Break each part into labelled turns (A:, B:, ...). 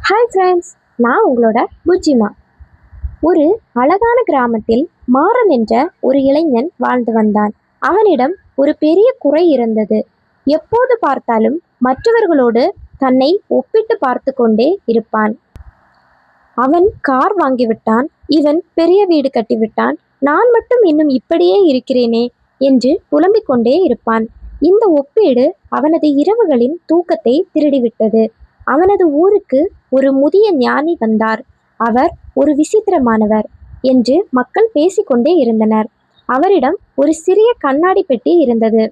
A: Hi friends, நான் உங்களோட புஜ்ஜிமா. ஒரு அழகான கிராமத்தில் மாறன் என்ற ஒரு இளைஞன் வாழ்ந்து வந்தான். அவனிடம் ஒரு பெரிய குறை இருந்தது. எப்போது பார்த்தாலும் மற்றவர்களோடு தன்னை ஒப்பிட்டு பார்த்து கொண்டே இருப்பான். அவன் கார் வாங்கிவிட்டான், இவன் பெரிய வீடு கட்டிவிட்டான், நான் மட்டும் இன்னும் இப்படியே இருக்கிறேனே என்று புலம்பிக் கொண்டே இருப்பான். இந்த ஒப்பீடு அவனது இரவுகளின் தூக்கத்தை திருடிவிட்டது. அவனது ஊருக்கு ஒரு முதிய ஞானி வந்தார். அவர் ஒரு விசித்திரமானவர் என்று மக்கள் பேசிக்கொண்டே இருந்தனர். அவரிடம் ஒரு சிறிய கண்ணாடி பெட்டி இருந்தது.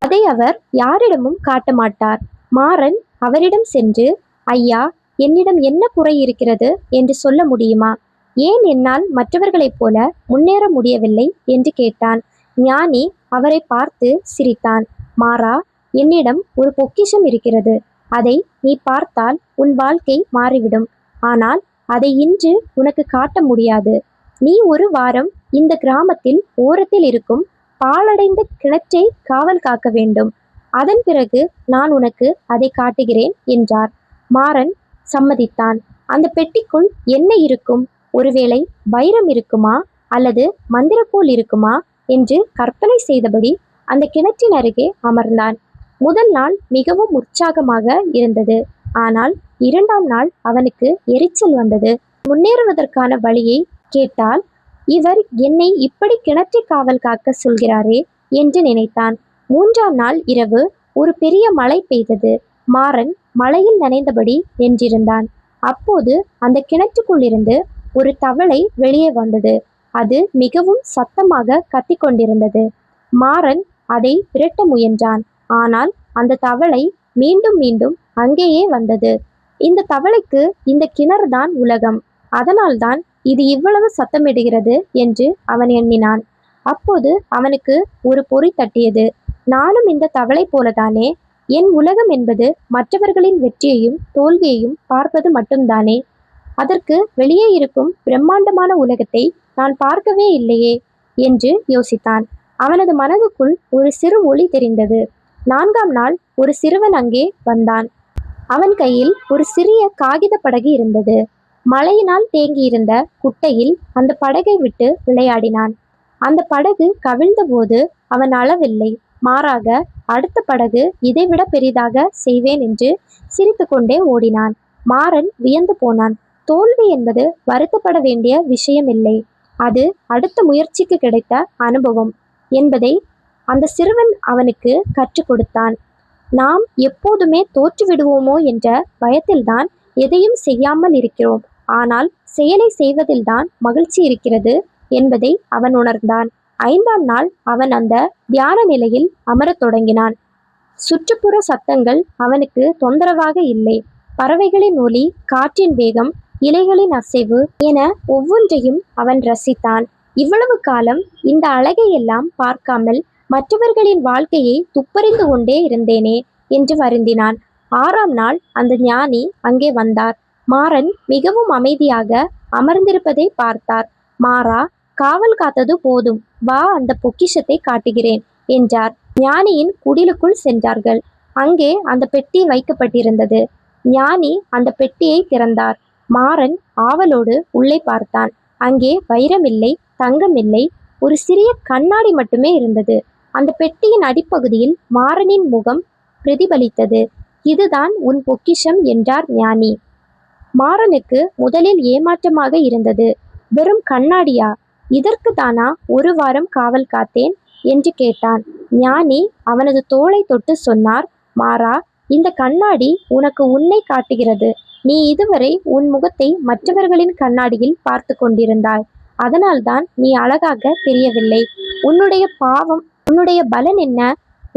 A: அதை அவர் யாரிடமும் காட்ட மாட்டார். மாறன் அவரிடம் சென்று, ஐயா, என்னிடம் என்ன குறை இருக்கிறது என்று சொல்ல முடியுமா? ஏன் என்னால் மற்றவர்களைப் போல முன்னேற முடியவில்லை என்று கேட்டான். ஞானி அவரை பார்த்து சிரித்தான். மாறா, என்னிடம் ஒரு பொக்கிஷம் இருக்கிறது. அதை நீ பார்த்தால் உன் வாழ்க்கை மாறிவிடும். ஆனால் அதை இன்று உனக்கு காட்ட முடியாது. நீ ஒரு வாரம் இந்த கிராமத்தில் ஓரத்தில் இருக்கும் பாழடைந்த கிணற்றை காவல் காக்க வேண்டும். அதன் பிறகு நான் உனக்கு அதை காட்டுகிறேன் என்றார். மாறன் சம்மதித்தான். அந்த பெட்டிக்குள் என்ன இருக்கும்? ஒருவேளை வைரம் இருக்குமா அல்லது மந்திரக்கோல் இருக்குமா என்று கற்பனை செய்தபடி அந்த கிணற்றின் அருகே அமர்ந்தான். முதல் நாள் மிகவும் உற்சாகமாக இருந்தது. ஆனால் இரண்டாம் நாள் அவனுக்கு எரிச்சல் வந்தது. முன்னேறுவதற்கான வழியை கேட்டால் இவர் என்னை இப்படி கிணற்றை காவல் காக்க சொல்கிறாரே என்று நினைத்தான். மூன்றாம் நாள் இரவு ஒரு பெரிய மழை பெய்தது. மாறன் மழையில் நனைந்தபடி நின்றிருந்தான். அப்போது அந்த கிணற்றுக்குள்ளிருந்து ஒரு தவளை வெளியே வந்தது. அது மிகவும் சத்தமாக கத்திக்கொண்டிருந்தது. மாறன் அதை விரட்ட முயன்றான். ஆனால் அந்த தவளை மீண்டும் மீண்டும் அங்கேயே வந்தது. இந்த தவளைக்கு இந்த கிணறுதான் உலகம், அதனால்தான் இது இவ்வளவு சத்தமிடுகிறது என்று அவன் எண்ணினான். அப்போது அவனுக்கு ஒரு பொறி தட்டியது. நானும் இந்த தவளை போலதானே? என் உலகம் என்பது மற்றவர்களின் வெற்றியையும் தோல்வியையும் பார்ப்பது மட்டும்தானே? அதற்கு வெளியே இருக்கும் பிரம்மாண்டமான உலகத்தை நான் பார்க்கவே இல்லையே என்று யோசித்தான். அவனது மனதுக்குள் ஒரு சிறு ஒளி தெரிந்தது. நான்காம் நாள் ஒரு சிறுவன் அங்கே வந்தான். அவன் கையில் ஒரு சிறிய காகித படகு இருந்தது. மழையினால் தேங்கியிருந்த குட்டையில் அந்த படகை விட்டு விளையாடினான். அந்த படகு கவிழ்ந்த போது அவன் அளவில்லை. மாறாக அடுத்த படகு இதைவிட பெரிதாக செய்வேன் என்று சிரித்து கொண்டே ஓடினான். மாறன் வியந்து போனான். தோல்வி என்பது வருத்தப்பட வேண்டிய விஷயம் இல்லை, அது அடுத்த முயற்சிக்கு கிடைத்த அனுபவம் என்பதை அந்த சிறுவன் அவனுக்கு கற்றுக் கொடுத்தான். நாம் எப்போதுமே தோற்றுவிடுவோமோ என்ற பயத்தில்தான் எதையும் செய்யாமல் இருக்கிறோம். ஆனால் செயலை செய்வதில்தான் மகிழ்ச்சி இருக்கிறது என்பதை அவன் உணர்ந்தான். ஐந்தாம் நாள் அவன் அந்த தியான நிலையில் அமரத் தொடங்கினான். சுற்றுப்புற சத்தங்கள் அவனுக்கு தொந்தரவாக இல்லை. பறவைகளின் ஒலி, காற்றின் வேகம், இலைகளின் அசைவு என ஒவ்வொன்றையும் அவன் ரசித்தான். இவ்வளவு காலம் இந்த அழகையெல்லாம் பார்க்காமல் மற்றவர்களின் வாழ்க்கையை துப்பறிந்து கொண்டே இருந்தேனே என்று வருந்தினான். ஆறாம் நாள் அந்த ஞானி அங்கே வந்தார். மாறன் மிகவும் அமைதியாக அமர்ந்திருப்பதை பார்த்தார். மாறா, காவல் காத்தது போதும், வா, அந்த பொக்கிஷத்தை காட்டுகிறேன் என்றார். ஞானியின் குடிலுக்குள் சென்றார்கள். அங்கே அந்த பெட்டி வைக்கப்பட்டிருந்தது. ஞானி அந்த பெட்டியை திறந்தார். மாறன் ஆவலோடு உள்ளே பார்த்தான். அங்கே வைரம் இல்லை, தங்கம் இல்லை, ஒரு சிறிய கண்ணாடி மட்டுமே இருந்தது. அந்த பெட்டியின் அடிப்பகுதியில் மாறனின் முகம் பிரதிபலித்தது. இதுதான் உன் பொக்கிஷம் என்றார் ஞானி. மாறனுக்கு முதலில் ஏமாற்றமாக இருந்தது. வெறும் கண்ணாடியா? இதற்கு தானா ஒரு வாரம் காவல் காத்தேன் என்று கேட்டான். ஞானி அவனது தோளை தொட்டு சொன்னார், மாறா, இந்த கண்ணாடி உனக்கு உன்னை காட்டுகிறது. நீ இதுவரை உன் முகத்தை மற்றவர்களின் கண்ணாடியில் பார்த்து கொண்டிருந்தாய். அதனால்தான் நீ அழகாக தெரியவில்லை. உன்னுடைய பலன் என்ன,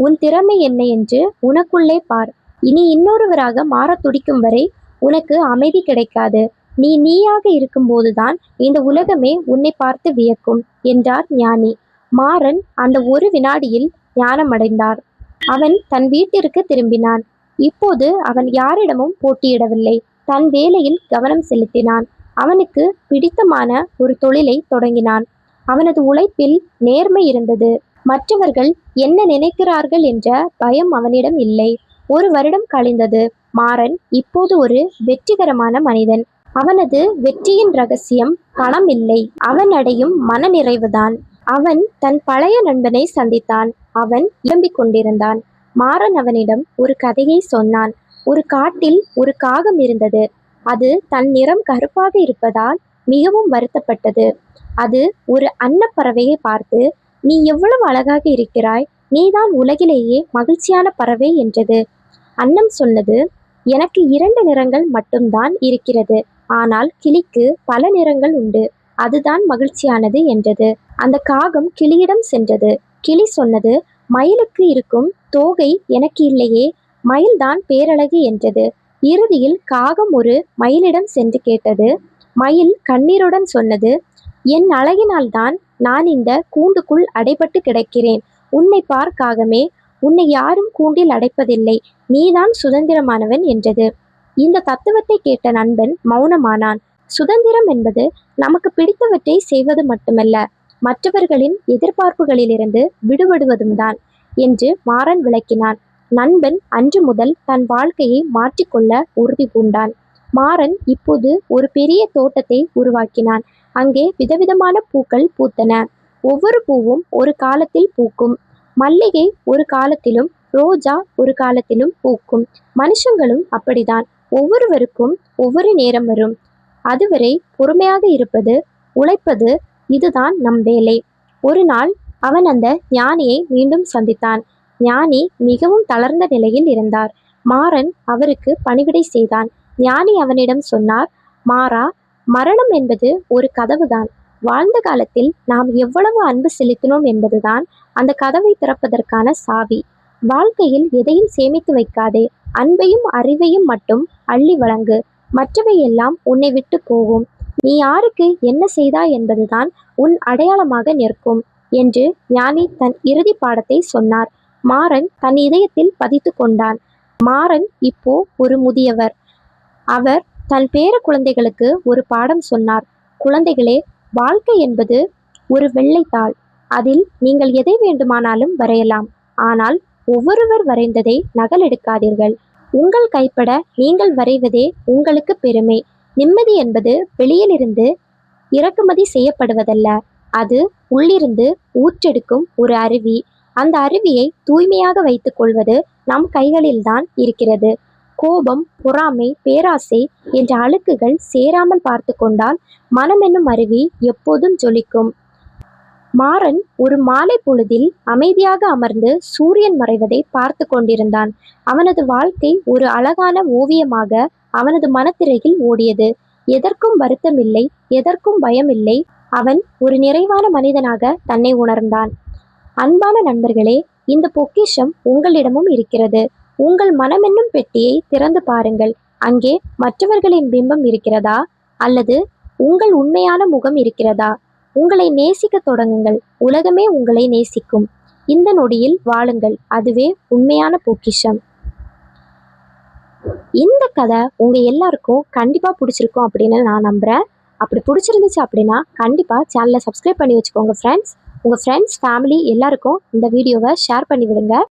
A: உன் திறமை என்ன என்று உனக்குள்ளே பார். இனி இன்னொருவராக மாற துடிக்கும் வரை உனக்கு அமைதி கிடைக்காது. நீ நீயாக இருக்கும்போதுதான் இந்த உலகமே உன்னை பார்த்து வியக்கும் என்றார் ஞானி. மாறன் அந்த ஒரு வினாடியில் ஞானமடைந்தார். அவன் தன் வீட்டிற்கு திரும்பினான். இப்போது அவன் யாரிடமும் போட்டியிடவில்லை. தன் வேலையில் கவனம் செலுத்தினான். அவனுக்கு பிடித்தமான ஒரு தொழிலை தொடங்கினான். அவனது உழைப்பில் நேர்மை இருந்தது. மற்றவர்கள் என்ன நினைக்கிறார்கள் என்ற பயம் அவனிடம் இல்லை. ஒரு வருடம் கழிந்தது. மாறன் இப்போது ஒரு வெற்றிகரமான மனிதன். அவனது வெற்றியின் ரகசியம் பணம் இல்லை, அவன் அடையும் மனநிறைவுதான். அவன் தன் பழைய நண்பனை சந்தித்தான். அவன் இயம்பிக் கொண்டிருந்தான். மாறன் அவனிடம் ஒரு கதையை சொன்னான். ஒரு காட்டில் ஒரு காகம் இருந்தது. அது தன் நிறம் கருப்பாக இருப்பதால் மிகவும் வருத்தப்பட்டது. அது ஒரு அன்னப்பறவையை பார்த்து, நீ எவ்வளவு அழகாக இருக்கிறாய், நீதான் உலகிலேயே மகிழ்ச்சியான பறவை என்றது. அன்னம் சொன்னது, எனக்கு 2 நிறங்கள் மட்டும்தான் இருக்கிறது, ஆனால் கிளிக்கு பல நிறங்கள் உண்டு, அதுதான் மகிழ்ச்சியானது என்றது. அந்த காகம் கிளியிடம் சென்றது. கிளி சொன்னது, மயிலுக்கு இருக்கும் தோகை எனக்கு இல்லையே, மயில்தான் பேரழகு என்றது. இறுதியில் காகம் ஒரு மயிலிடம் சென்று கேட்டது. மயில் கண்ணீருடன் சொன்னது, என் அழகினால்தான் நான் இந்த கூண்டுக்குள் அடைபட்டு கிடக்கிறேன். உன்னை பார் காகமே, உன்னை யாரும் கூண்டில் அடைப்பதில்லை, நீதான் சுதந்திரமானவன் என்றது. இந்த தத்துவத்தை கேட்ட நண்பன் மௌனமானான். சுதந்திரம் என்பது நமக்கு பிடித்தவற்றை செய்வது மட்டுமல்ல, மற்றவர்களின் எதிர்பார்ப்புகளிலிருந்து விடுபடுவதும் தான் என்று மாறன் விளக்கினான். நண்பன் அன்று முதல் தன் வாழ்க்கையை மாற்றிக்கொள்ள உறுதி பூண்டான். மாறன் இப்போது ஒரு பெரிய தோட்டத்தை உருவாக்கினான். அங்கே விதவிதமான பூக்கள் பூத்தன. ஒவ்வொரு பூவும் ஒரு காலத்தில் பூக்கும். மல்லிகை ஒரு காலத்திலும், ரோஜா ஒரு காலத்திலும் பூக்கும். மனுஷங்களும் அப்படிதான். ஒவ்வொருவருக்கும் ஒவ்வொரு நேரம் வரும். அதுவரை பொறுமையாக இருப்பது, உழைப்பது, இதுதான் நம் வேலை. ஒரு நாள் அவன் அந்த ஞானியை மீண்டும் சந்தித்தான். ஞானி மிகவும் தளர்ந்த நிலையில் இருந்தார். மாறன் அவருக்கு பணிவிடை செய்தான். ஞானி அவனிடம் சொன்னார், மாறா, மரணம் என்பது ஒரு கதவுதான். வாழ்ந்த காலத்தில் நாம் எவ்வளவு அன்பு செலுத்தினோம் என்பதுதான் அந்த கதவை திறப்பதற்கான சாவி. வாழ்க்கையில் எதையும் சேமித்து வைக்காதே, அன்பையும் அறிவையும் மட்டும் அள்ளி வழங்கு. மற்றவை எல்லாம் உன்னை விட்டு போகும். நீ யாருக்கு என்ன செய்தாய் என்பதுதான் உன் அடையாளமாக நிற்கும் என்று ஞானி தன் இறுதி பாடத்தை சொன்னார். மாறன் தன் இதயத்தில் பதித்து கொண்டான். மாறன் இப்போ ஒரு முதியவர். அவர் தன் பேர குழந்தைகளுக்கு ஒரு பாடம் சொன்னார். குழந்தைகளே, வாழ்க்கை என்பது ஒரு வெள்ளைத்தாள். அதில் நீங்கள் எதை வேண்டுமானாலும் வரையலாம். ஆனால் ஒவ்வொருவர் வரைந்ததை நகல் எடுக்காதீர்கள். உங்கள் கைப்பட நீங்கள் வரைவதே உங்களுக்கு பெருமை. நிம்மதி என்பது வெளியிலிருந்து இறக்குமதி செய்யப்படுவதல்ல, அது உள்ளிருந்து ஊற்றெடுக்கும் ஒரு அருவி. அந்த அருவியை தூய்மையாக வைத்துக் கொள்வது நம் கைகளில்தான் இருக்கிறது. கோபம், பொறாமை, பேராசை என்ற அழுக்குகள் சேராமல் பார்த்து கொண்டால் மனம் என்னும் அருவி எப்போதும் ஜொலிக்கும். மாறன் ஒரு மாலை பொழுதில் அமைதியாக அமர்ந்து சூரியன் மறைவதை பார்த்து கொண்டிருந்தான். அவனது வாழ்க்கை ஒரு அழகான ஓவியமாக அவனது மனத்திரையில் ஓடியது. எதற்கும் வருத்தமில்லை, எதற்கும் பயமில்லை. அவன் ஒரு நிறைவான மனிதனாக தன்னை உணர்ந்தான். அன்பான நண்பர்களே, இந்த பொக்கிஷம் உங்களிடமும் இருக்கிறது. உங்கள் மனமென்னும் பெட்டியை திறந்து பாருங்கள். அங்கே மற்றவர்களின் பிம்பம் இருக்கிறதா, அல்லது உங்கள் உண்மையான முகம் இருக்கிறதா? உங்களை நேசிக்க தொடங்குங்கள், உலகமே உங்களை நேசிக்கும். இந்த நொடியில் வாழுங்கள், அதுவே உண்மையான பொக்கிஷம். இந்த கதை உங்க எல்லாருக்கும் கண்டிப்பா பிடிச்சிருக்கும் அப்படின்னு நான் நம்புறேன். அப்படி பிடிச்சிருந்துச்சு அப்படின்னா கண்டிப்பா சேனலை சப்ஸ்கிரைப் பண்ணி வச்சுக்கோங்க ஃப்ரெண்ட்ஸ். உங்க ஃப்ரெண்ட்ஸ், ஃபேமிலி எல்லாருக்கும் இந்த வீடியோவை ஷேர் பண்ணி விடுங்க.